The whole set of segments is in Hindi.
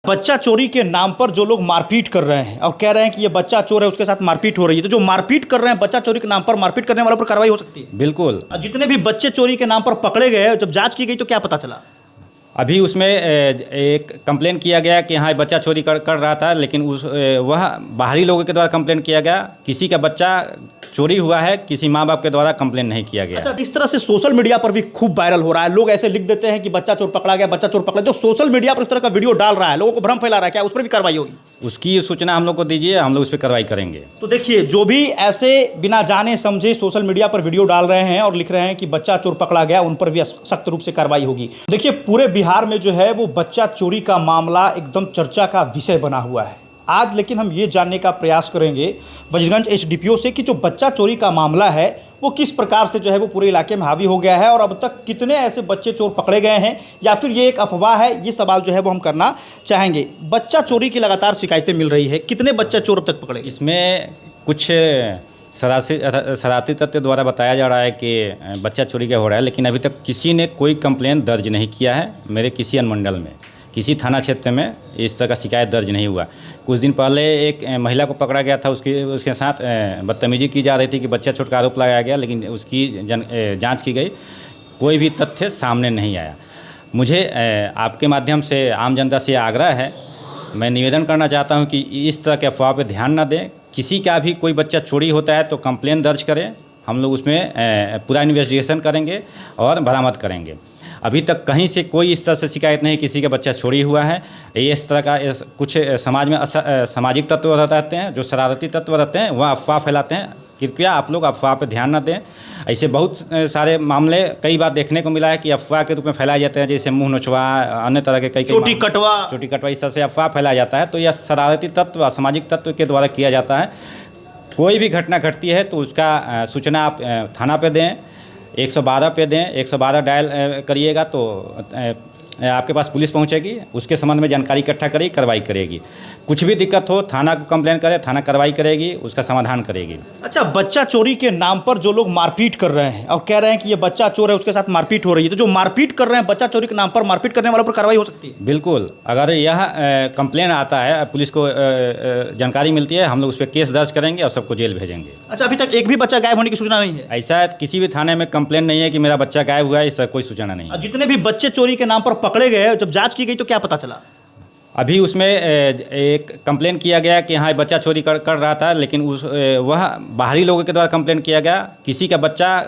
बच्चा चोरी के नाम पर जो लोग मारपीट कर रहे हैं और कह रहे हैं कि ये बच्चा चोर है, उसके साथ मारपीट हो रही है, तो जो मारपीट कर रहे हैं बच्चा चोरी के नाम पर, मारपीट करने वालों पर कार्रवाई हो सकती है। बिल्कुल। जितने भी बच्चे चोरी के नाम पर पकड़े गए, जब जांच की गई तो क्या पता चला? अभी उसमें एक कंप्लेन किया गया कि हाँ बच्चा चोरी कर रहा था, लेकिन वह बाहरी लोगों के द्वारा कंप्लेन किया गया। किसी का बच्चा चोरी हुआ है, किसी माँ बाप के द्वारा कंप्लेन नहीं किया गया। अच्छा, इस तरह से सोशल मीडिया पर भी खूब वायरल हो रहा है। लोग ऐसे लिख देते हैं कि बच्चा चोर पकड़ा गया, बच्चा चोर पकड़ा। जो सोशल मीडिया पर इस तरह का वीडियो डाल रहा है, लोगों को भ्रम फैला रहा है, क्या उस पर भी कार्रवाई होगी? उसकी सूचना हम लोग को दीजिए, हम लोग उस पर कार्रवाई करेंगे। तो देखिए, जो भी ऐसे बिना जाने समझे सोशल मीडिया पर वीडियो डाल रहे हैं और लिख रहे हैं कि बच्चा चोर पकड़ा गया, उन पर भी सख्त रूप से कार्रवाई होगी। देखिए, पूरे बिहार में जो है वो बच्चा चोरी का मामला एकदम चर्चा का विषय बना हुआ है आज। लेकिन हम ये जानने का प्रयास करेंगे वजीरगंज एसडीपीओ से कि जो बच्चा चोरी का मामला है वो किस प्रकार से जो है वो पूरे इलाके में हावी हो गया है और अब तक कितने ऐसे बच्चे चोर पकड़े गए हैं, या फिर ये एक अफवाह है। ये सवाल जो है वो हम करना चाहेंगे। बच्चा चोरी की लगातार शिकायतें मिल रही है, कितने बच्चे चोर अब तक पकड़े? इसमें कुछ शरारती तत्व द्वारा बताया जा रहा है कि बच्चा चोरी का हो रहा है, लेकिन अभी तक किसी ने कोई कंप्लेन दर्ज नहीं किया है। मेरे किसी अनुमंडल में, किसी थाना क्षेत्र में इस तरह का शिकायत दर्ज नहीं हुआ। कुछ दिन पहले एक महिला को पकड़ा गया था, उसके साथ बदतमीजी की जा रही थी कि बच्चा चोर का आरोप लगाया गया, लेकिन उसकी जांच की गई, कोई भी तथ्य सामने नहीं आया। मुझे आपके माध्यम से आम जनता से आग्रह है, मैं निवेदन करना चाहता हूं कि इस तरह के अफवाह पर ध्यान न दें। किसी का भी कोई बच्चा चोरी होता है तो कंप्लेन दर्ज करें, हम लोग उसमें पूरा इन्वेस्टिगेशन करेंगे और बरामद करेंगे। अभी तक कहीं से कोई इस तरह से शिकायत नहीं किसी का बच्चा चोरी हुआ है। ये इस तरह का कुछ समाज में सामाजिक तत्व रहते हैं, जो शरारती तत्व रहते हैं, वह अफवाह फैलाते हैं। कृपया आप लोग अफवाह पर ध्यान न दें। ऐसे बहुत सारे मामले कई बार देखने को मिला है कि अफवाह के रूप में फैलाए जाते हैं, जैसे मुंह नोचवा, अन्य तरह के कई चोटी कटवा, इस तरह से अफवाह फैलाया जाता है। तो यह शरारती तत्व, असामाजिक तत्व के द्वारा किया जाता है। कोई भी घटना घटती है तो उसका सूचना आप थाना पे दें, 112 पे दें। 112 डायल करिएगा तो आपके पास पुलिस पहुंचेगी, उसके संबंध में जानकारी इकट्ठा करेगी, कार्रवाई करेगी। कुछ भी दिक्कत हो थाना को कंप्लेन करें, थाना कार्रवाई करेगी, उसका समाधान करेगी। अच्छा, बच्चा चोरी के नाम पर जो लोग मारपीट कर रहे हैं और कह रहे हैं कि ये बच्चा चोर है, उसके साथ मारपीट हो रही है, तो जो मारपीट कर रहे हैं बच्चा चोरी के नाम पर, मारपीट करने वालों पर कार्रवाई हो सकती है। बिल्कुल। अगर यह कंप्लेन आता है, पुलिस को जानकारी मिलती है, हम लोग उस पर केस दर्ज करेंगे और सबको जेल भेजेंगे। अच्छा, अभी तक एक भी बच्चा गायब होने की सूचना नहीं है? ऐसा किसी भी थाने में कंप्लेन नहीं है कि मेरा बच्चा गायब हुआ है, इस तरह कोई सूचना नहीं है। जितने भी बच्चे चोरी के नाम पर पकड़े गए, जब जांच की गई तो क्या पता चला? अभी उसमें एक कंप्लेन किया गया कि हाँ बच्चा चोरी कर रहा था, लेकिन वह बाहरी लोगों के द्वारा कंप्लेन किया गया। किसी का बच्चा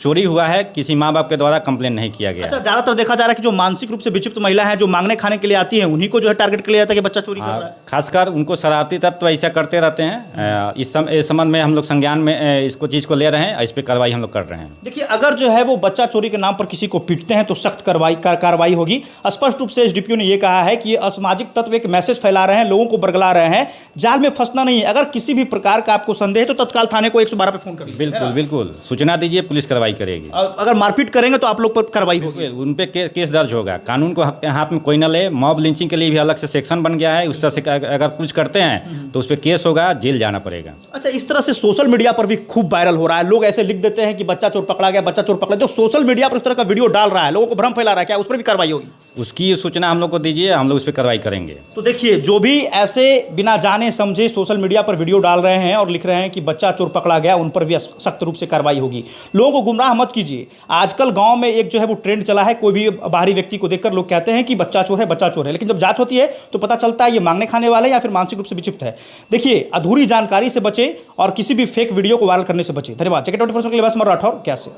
चोरी हुआ है, किसी माँ बाप के द्वारा कंप्लेन नहीं किया गया। अच्छा, ज़्यादातर देखा जा रहा है कि जो मानसिक रूप से विक्षिप्त महिला है, जो मांगने खाने के लिए आती हैं, उन्हीं को जो है टारगेट किया जाता है कि बच्चा चोरी कर रहा है। खासकर उनको शरारती तत्व ऐसा करते रहते हैं। इस संबंध में हम लोग संज्ञान में इसको चीज़ को ले रहे हैं, इस पर कार्रवाई हम लोग कर रहे हैं। देखिए, अगर जो है वो बच्चा चोरी के नाम पर किसी को पीटते हैं तो सख्त कार्रवाई होगी। स्पष्ट रूप से एसडीपीओ ने यह कहा है कि ये असामाजिक तत्व एक मैसेज फैला रहे हैं, लोगों को बरगला रहे हैं, जाल में फंसना नहीं है। अगर किसी भी प्रकार का आपको संदेह है तो तत्काल थाने को 112 पे फोन करिए। बिल्कुल बिल्कुल, सूचना दीजिए, पुलिस कार्रवाई करेगी। अगर मारपीट करेंगे तो आप लोग पर कार्रवाई होगी, उन पे केस दर्ज होगा। कानून को हाथ में कोई न ले। मॉब लिंचिंग के लिए भी अलग से सेक्शन बन गया है। उस तरह से अगर कुछ करते हैं तो उस पर केस होगा, जेल जाना पड़ेगा। अच्छा, इस तरह से सोशल मीडिया पर भी खूब वायरल हो रहा है। लोग ऐसे लिख देते हैं कि बच्चा चोर पकड़ा गया, बच्चा चोर पकड़ा। जो सोशल मीडिया पर इस तरह का वीडियो डाल रहा है, लोगों को भ्रम फैला रहा है, क्या उस पर भी कार्रवाई होगी? उसकी सूचना हम लोग को दीजिए, हम लोग उस पर कार्रवाई करेंगे। तो देखिए, जो भी ऐसे बिना जाने समझे सोशल मीडिया पर वीडियो डाल रहे हैं और लिख रहे हैं कि बच्चा चोर पकड़ा गया, उन पर भी सख्त रूप से कार्रवाई होगी। लोगों को गुमराह मत कीजिए। आजकल गांव में एक जो है वो ट्रेंड चला है, कोई भी बाहरी व्यक्ति को देखकर लोग कहते हैं कि बच्चा चोर है, बच्चा चोर है, लेकिन जब जांच होती है तो पता चलता है ये मांगने खाने वाले या फिर मानसिक रूप से विक्षिप्त है। देखिए, अधूरी जानकारी से बचे और किसी भी फेक वीडियो को वायरल करने से बचे। धन्यवाद। जगह 24 के लिए बस राठौर क्या से।